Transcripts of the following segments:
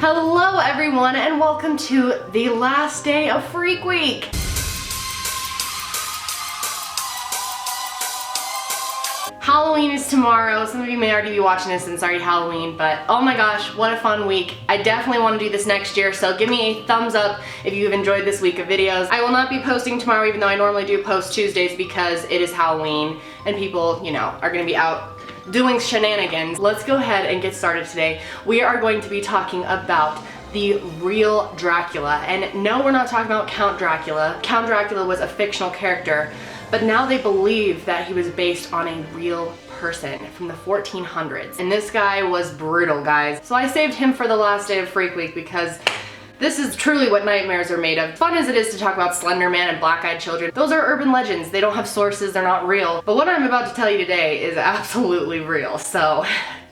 Hello everyone and welcome to the last day of Freak Week. Halloween is tomorrow. Some of you may already be watching this and it's already Halloween, but oh my gosh, what a fun week. I definitely want to do this next year, so give me a thumbs up if you've enjoyed this week of videos. I will not be posting tomorrow, even though I normally do post Tuesdays because it is Halloween and people, you know, are gonna be out doing shenanigans. Let's go ahead and get started today. We are going to be talking about the real Dracula. And no, we're not talking about Count Dracula. Count Dracula was a fictional character, but now they believe that he was based on a real person from the 1400s. And this guy was brutal, guys. So I saved him for the last day of Freak Week because this is truly what nightmares are made of. Fun as it is to talk about Slender Man and black-eyed children, those are urban legends. They don't have sources, they're not real. But what I'm about to tell you today is absolutely real, so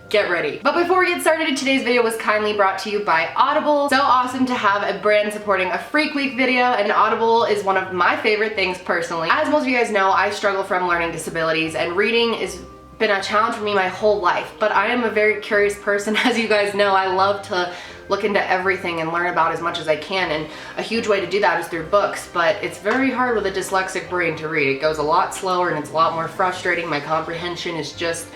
get ready. But before we get started, today's video was kindly brought to you by Audible. So awesome to have a brand supporting a Freak Week video, and Audible is one of my favorite things personally. As most of you guys know, I struggle from learning disabilities, and reading has been a challenge for me my whole life. But I am a very curious person, as you guys know. I love to look into everything and learn about as much as I can, and a huge way to do that is through books, but it's very hard with a dyslexic brain to read. It goes a lot slower and it's a lot more frustrating. My comprehension is just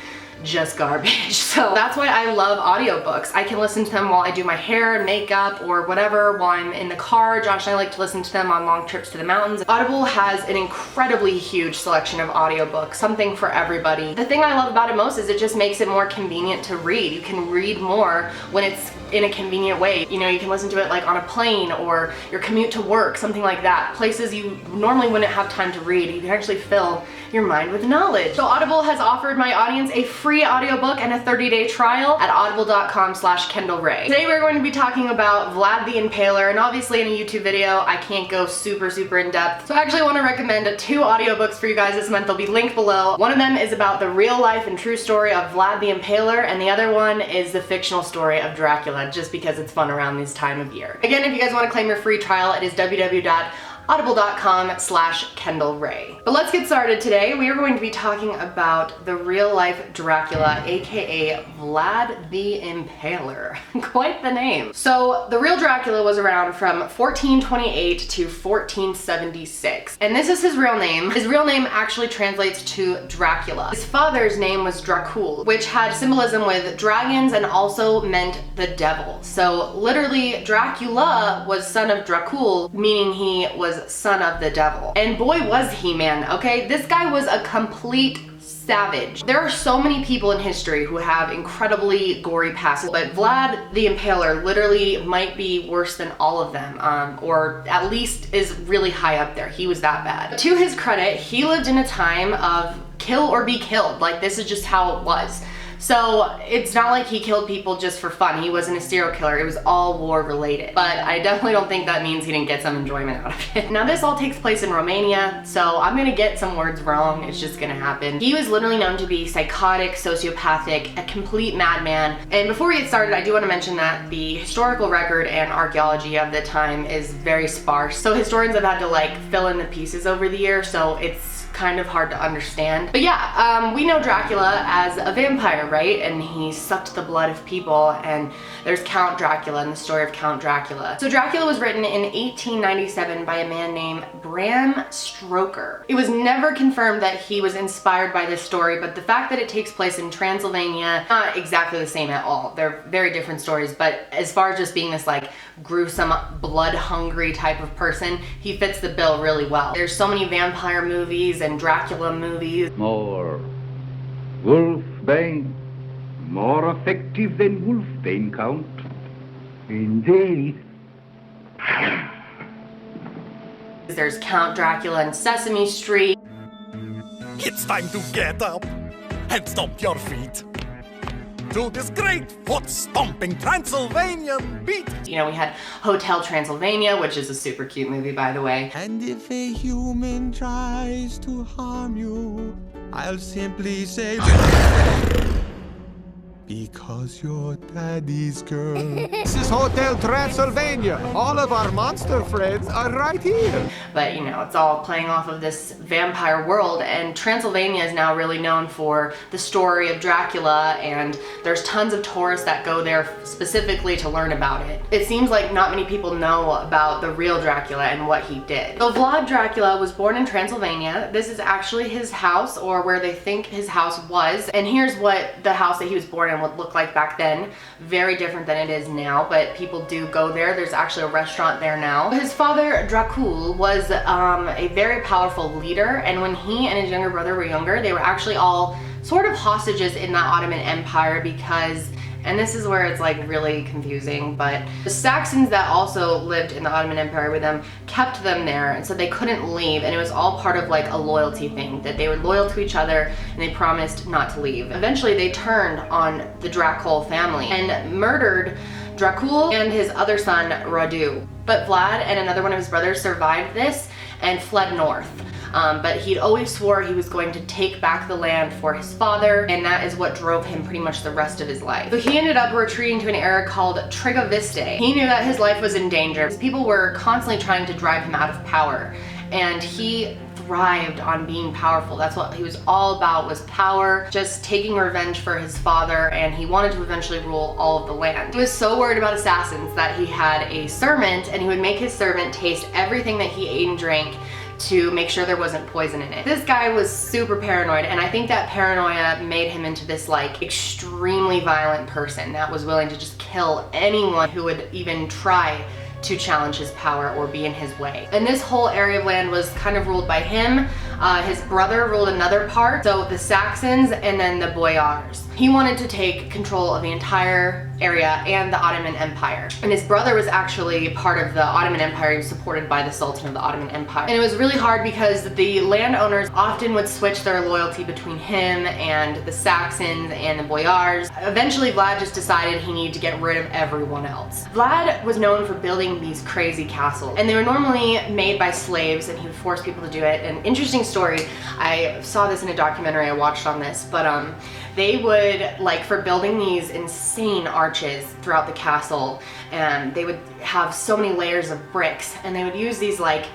garbage. So that's why I love audiobooks. I can listen to them while I do my hair and makeup or whatever, while I'm in the car. Josh and I like to listen to them on long trips to the mountains. Audible has an incredibly huge selection of audiobooks, something for everybody. The thing I love about it most is it just makes it more convenient to read. You can read more when it's in a convenient way. You know, you can listen to it like on a plane or your commute to work, something like that. Places you normally wouldn't have time to read. You can actually fill your mind with knowledge. So Audible has offered my audience a free audiobook and a 30-day trial at audible.com/KendallRae. Today we're going to be talking about Vlad the Impaler, and obviously in a YouTube video I can't go super in depth. So I actually want to recommend 2 audiobooks for you guys this month. They'll be linked below. One of them is about the real life and true story of Vlad the Impaler, and the other one is the fictional story of Dracula, just because it's fun around this time of year. Again, if you guys want to claim your free trial, it is www.audible.com/KendallRae. But let's get started today. We are going to be talking about the real life Dracula, aka Vlad the Impaler. Quite the name. So the real Dracula was around from 1428 to 1476. And this is his real name. His real name actually translates to Dracula. His father's name was Dracul, which had symbolism with dragons and also meant the devil. So literally Dracula was son of Dracul, meaning he was son of the devil. And boy was he, man, okay? This guy was a complete savage. There are so many people in history who have incredibly gory pasts, but Vlad the Impaler literally might be worse than all of them, or at least is really high up there. He was that bad. To his credit, he lived in a time of kill or be killed. Like, this is just how it was. So it's not like he killed people just for fun. He wasn't a serial killer. It was all war related. But I definitely don't think that means he didn't get some enjoyment out of it. Now this all takes place in Romania, so I'm gonna get some words wrong. It's just gonna happen. He was literally known to be psychotic, sociopathic, a complete madman. And before we get started, I do want to mention that the historical record and archaeology of the time is very sparse. So historians have had to like fill in the pieces over the years, so it's kind of hard to understand. But yeah, we know Dracula as a vampire, right? And he sucked the blood of people, and there's Count Dracula and the story of Count Dracula. So Dracula was written in 1897 by a man named Bram Stoker. It was never confirmed that he was inspired by this story, but the fact that it takes place in Transylvania, not exactly the same at all. They're very different stories, but as far as just being this like gruesome, blood-hungry type of person, he fits the bill really well. There's so many vampire movies and Dracula movies. More wolfbane, more effective than wolfbane, Count. Indeed. There's Count Dracula in Sesame Street. It's time to get up and stomp your feet to this great foot-stomping Transylvanian beat. You know, we had Hotel Transylvania, which is a super cute movie, by the way. And if a human tries to harm you, I'll simply say, Because you're daddy's girl. This is Hotel Transylvania. All of our monster friends are right here. But you know, it's all playing off of this vampire world, and Transylvania is now really known for the story of Dracula, and there's tons of tourists that go there specifically to learn about it. It seems like not many people know about the real Dracula and what he did. So Vlad Dracula was born in Transylvania. This is actually his house, or where they think his house was, and here's what the house that he was born in would look like back then. Very different than it is now, but people do go there. There's actually a restaurant there now. His father, Dracul, was a very powerful leader, and when he and his younger brother were younger, they were actually all sort of hostages in the Ottoman Empire because, and this is where it's like really confusing, but the Saxons that also lived in the Ottoman Empire with them kept them there, and so they couldn't leave, and it was all part of like a loyalty thing, that they were loyal to each other and they promised not to leave. Eventually they turned on the Dracul family and murdered Dracul and his other son Radu. But Vlad and another one of his brothers survived this and fled north. But he'd always swore he was going to take back the land for his father, and that is what drove him pretty much the rest of his life. So he ended up retreating to an area called Trigoviste. He knew that his life was in danger. People were constantly trying to drive him out of power, and he thrived on being powerful. That's what he was all about, was power, just taking revenge for his father, and he wanted to eventually rule all of the land. He was so worried about assassins that he had a servant, and he would make his servant taste everything that he ate and drank to make sure there wasn't poison in it. This guy was super paranoid, and I think that paranoia made him into this like extremely violent person that was willing to just kill anyone who would even try to challenge his power or be in his way. And this whole area of land was kind of ruled by him. His brother ruled another part, so the Saxons and then the Boyars. He wanted to take control of the entire area and the Ottoman Empire. And his brother was actually part of the Ottoman Empire. He was supported by the Sultan of the Ottoman Empire. And it was really hard because the landowners often would switch their loyalty between him and the Saxons and the Boyars. Eventually Vlad just decided he needed to get rid of everyone else. Vlad was known for building these crazy castles, and they were normally made by slaves, and he would force people to do it. An interesting story, I saw this in a documentary I watched on this, but they would, like, for building these insane arches throughout the castle, and they would have so many layers of bricks, and they would use these like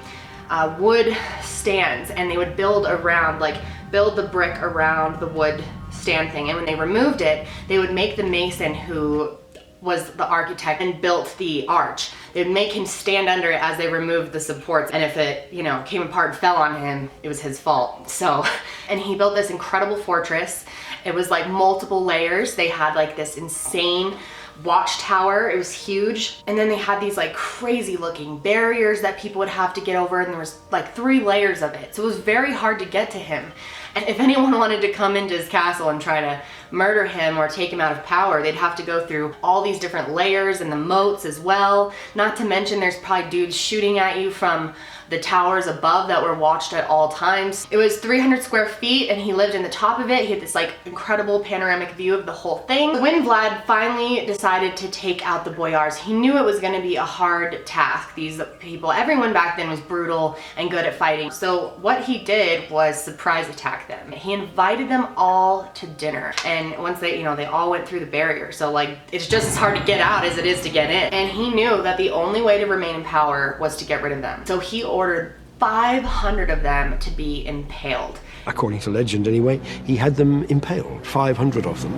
wood stands, and they would build the brick around the wood stand thing, and when they removed it, they would make the mason who was the architect and built the arch. They'd make him stand under it as they removed the supports, and if it, you know, came apart and fell on him, it was his fault. So, and he built this incredible fortress. It was like multiple layers. They had like this insane watchtower. It was huge. And then they had these like crazy looking barriers that people would have to get over, and there was like 3 layers of it. So it was very hard to get to him. And if anyone wanted to come into his castle and try to murder him or take him out of power, they'd have to go through all these different layers and the moats as well. Not to mention there's probably dudes shooting at you from the towers above that were watched at all times. It was 300 square feet, and he lived in the top of it. He had this like incredible panoramic view of the whole thing. When Vlad finally decided to take out the Boyars, he knew it was going to be a hard task. These people, everyone back then was brutal and good at fighting. So what he did was surprise attack them. He invited them all to dinner, and once they, you know, they all went through the barrier. So like, it's just as hard to get out as it is to get in. And he knew that the only way to remain in power was to get rid of them. So he ordered 500 of them to be impaled. According to legend anyway, he had them impaled, 500 of them.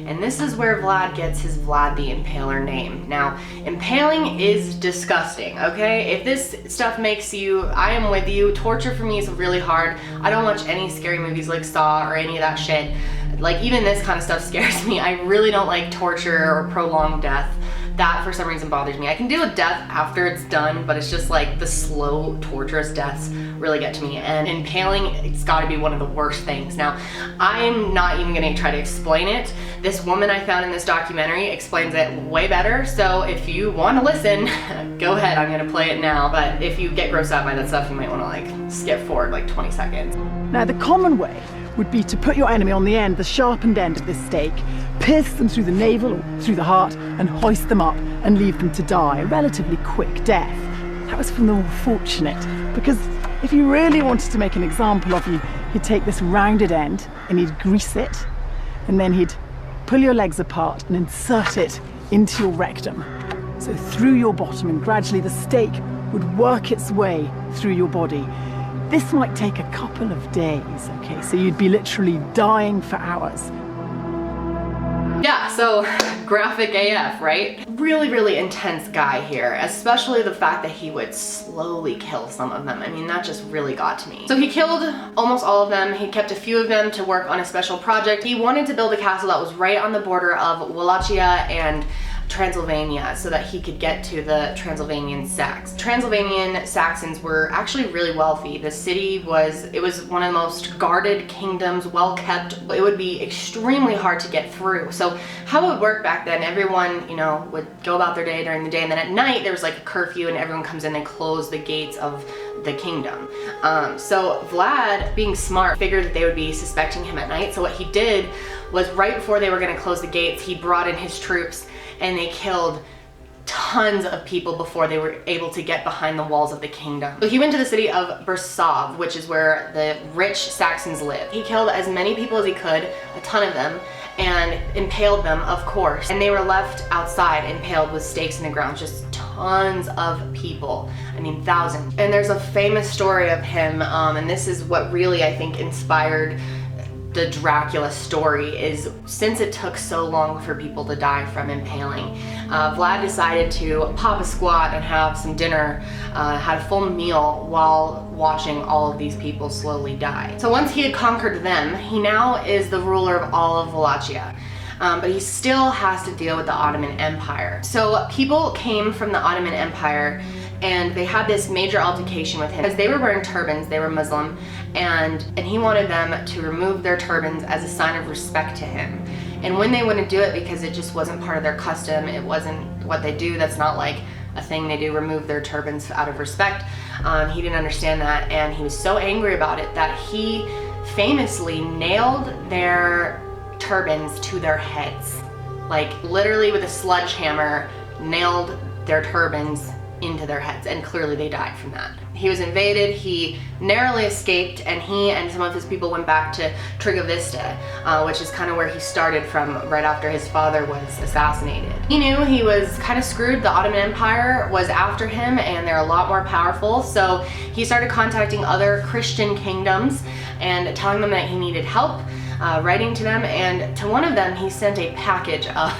And this is where Vlad gets his Vlad the Impaler name. Now, impaling is disgusting, okay? If this stuff makes you, I am with you. Torture for me is really hard. I don't watch any scary movies like Saw or any of that shit. Like, even this kind of stuff scares me. I really don't like torture or prolonged death. That for some reason bothers me. I can deal with death after it's done, but it's just like the slow, torturous deaths really get to me. And impaling, it's gotta be one of the worst things. Now, I'm not even gonna try to explain it. This woman I found in this documentary explains it way better. So if you wanna listen, go ahead, I'm gonna play it now. But if you get grossed out by that stuff, you might wanna like skip forward like 20 seconds. Now, the common way would be to put your enemy on the end, the sharpened end of this stake, pierce them through the navel or through the heart, and hoist them up and leave them to die. A relatively quick death. That was for the more fortunate, because If he really wanted to make an example of you, he'd take this rounded end and he'd grease it, and then he'd pull your legs apart and insert it into your rectum. So through your bottom, and gradually the stake would work its way through your body. This might take a couple of days, okay? So you'd be literally dying for hours. Yeah, so graphic AF, right? Really, really intense guy here, especially the fact that he would slowly kill some of them. I mean, that just really got to me. So he killed almost all of them. He kept a few of them to work on a special project. He wanted to build a castle that was right on the border of Wallachia and Transylvania so that he could get to the Transylvanian Saxons. Transylvanian Saxons were actually really wealthy. The city was one of the most guarded kingdoms, well kept. It would be extremely hard to get through. So how it would work back then, everyone, you know, would go about their day during the day, and then at night there was like a curfew and everyone comes in and close the gates of the kingdom. So Vlad, being smart, figured that they would be suspecting him at night. So what he did was right before they were going to close the gates, he brought in his troops and they killed tons of people before they were able to get behind the walls of the kingdom. So he went to the city of Bursov, which is where the rich Saxons lived. He killed as many people as he could, a ton of them, and impaled them, of course. And they were left outside, impaled with stakes in the ground, just tons of people. I mean, thousands. And there's a famous story of him, and this is what really, I think, inspired the Dracula story, is since it took so long for people to die from impaling, Vlad decided to pop a squat and have some dinner, had a full meal while watching all of these people slowly die. So once he had conquered them, he now is the ruler of all of Wallachia. But he still has to deal with the Ottoman Empire. So people came from the Ottoman Empire and they had this major altercation with him because they were wearing turbans, they were Muslim, and he wanted them to remove their turbans as a sign of respect to him. And when they wouldn't do it because it just wasn't part of their custom, it wasn't what they do, that's not like a thing they do, remove their turbans out of respect, he didn't understand that, and he was so angry about it that he famously nailed their turbans to their heads. Like literally with a sledgehammer, nailed their turbans into their heads, and clearly they died from that. He was invaded, he narrowly escaped, and he and some of his people went back to Trigovista, which is kind of where he started from right after his father was assassinated. He knew he was kind of screwed. The Ottoman Empire was after him and they're a lot more powerful, so he started contacting other Christian kingdoms and telling them that he needed help, writing to them, and to one of them he sent a package of,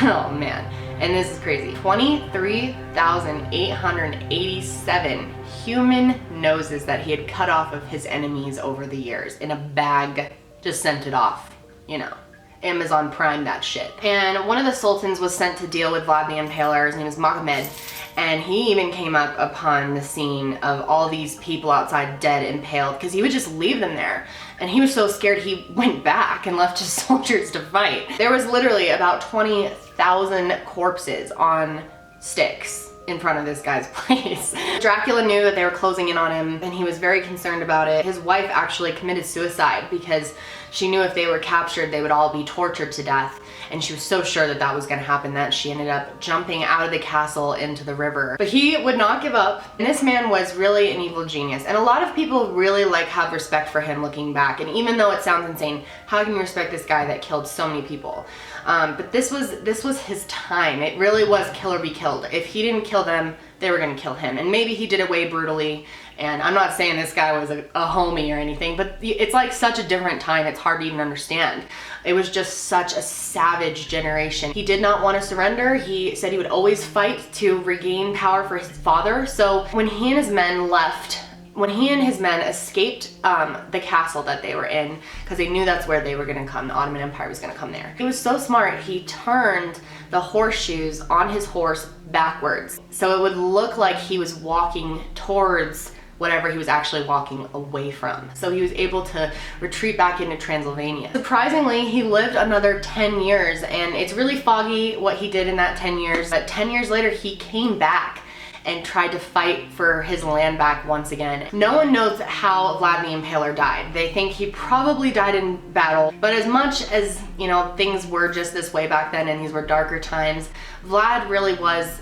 oh man, and this is crazy, 23,887 human noses that he had cut off of his enemies over the years in a bag, just sent it off, you know. Amazon Prime that shit. And one of the sultans was sent to deal with Vlad the Impaler. His name is Mohammed, and he even came up upon the scene of all these people outside dead, impaled, because he would just leave them there. And he was so scared he went back and left his soldiers to fight. There was literally about 20,000 corpses on sticks in front of this guy's place. Dracula knew that they were closing in on him and he was very concerned about it. His wife actually committed suicide because she knew if they were captured they would all be tortured to death, and she was so sure that that was going to happen that she ended up jumping out of the castle into the river. But he would not give up, and this man was really an evil genius, and a lot of people really have respect for him looking back. And even though it sounds insane, how can you respect this guy that killed so many people? But this was his time. It really was kill or be killed. If he didn't kill them, they were gonna kill him. And maybe he did it way brutally, and I'm not saying this guy was a homie or anything, but it's like such a different time, it's hard to even understand. It was just such a savage generation. He did not want to surrender. He said he would always fight to regain power for his father. So when he and his men left, when he and his men escaped the castle that they were in, because they knew that's where they were gonna come, the Ottoman Empire was gonna come there. He was so smart, he turned the horseshoes on his horse backwards. So it would look like he was walking towards whatever he was actually walking away from. So he was able to retreat back into Transylvania. Surprisingly, he lived another 10 years, and it's really foggy what he did in that 10 years, but 10 years later he came back and tried to fight for his land back once again. No one knows how Vlad the Impaler died. They think he probably died in battle, but as much as, you know, things were just this way back then and these were darker times, Vlad really was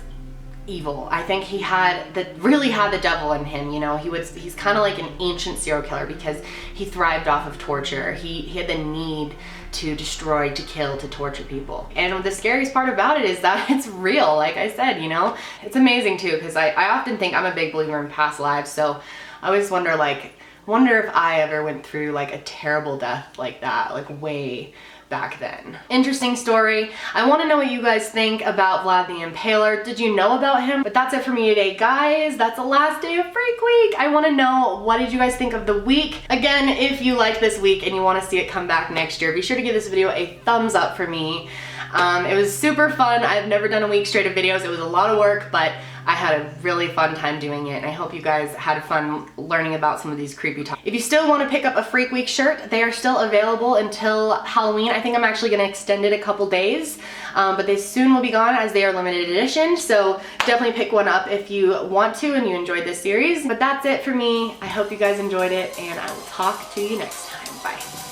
evil. I think he really had the devil in him, you know. He's kind of like an ancient serial killer because he thrived off of torture. He had the need to destroy, to kill, to torture people. And the scariest part about it is that it's real, like I said, you know. It's amazing too, because I often think, I'm a big believer in past lives, so I always wonder if I ever went through like a terrible death like that, like way back then. Interesting story. I want to know what you guys think about Vlad the Impaler. Did you know about him? But that's it for me today, guys. That's the last day of Freak Week. I want to know, what did you guys think of the week? Again, if you like this week and you want to see it come back next year, be sure to give this video a thumbs up for me. It was super fun. I've never done a week straight of videos. It was a lot of work, but I had a really fun time doing it, and I hope you guys had fun learning about some of these creepy topics. If you still want to pick up a Freak Week shirt, they are still available until Halloween. I think I'm actually going to extend it a couple days, but they soon will be gone as they are limited edition, so definitely pick one up if you want to and you enjoyed this series. But that's it for me. I hope you guys enjoyed it, and I will talk to you next time. Bye.